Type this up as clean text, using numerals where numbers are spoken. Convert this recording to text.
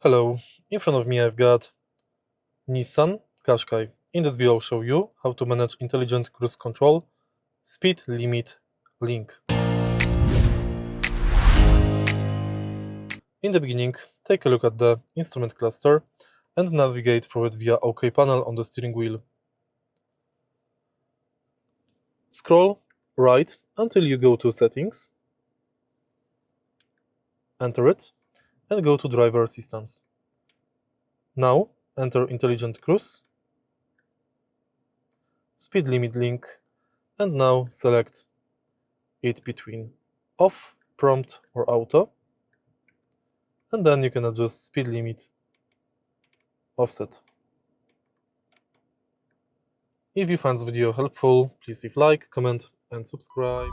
Hello, in front of me I've got Nissan Qashqai. In this video I'll show you how to manage intelligent cruise control speed limit link. In the beginning, take a look at the instrument cluster and navigate through it via OK panel on the steering wheel. Scroll right until you go to Settings, enter it, and go to Driver Assistance. Now enter Intelligent Cruise, Speed Limit Link, and now select it between Off, Prompt or Auto, and then you can adjust speed limit offset. If you find this video helpful, please leave like, comment and subscribe.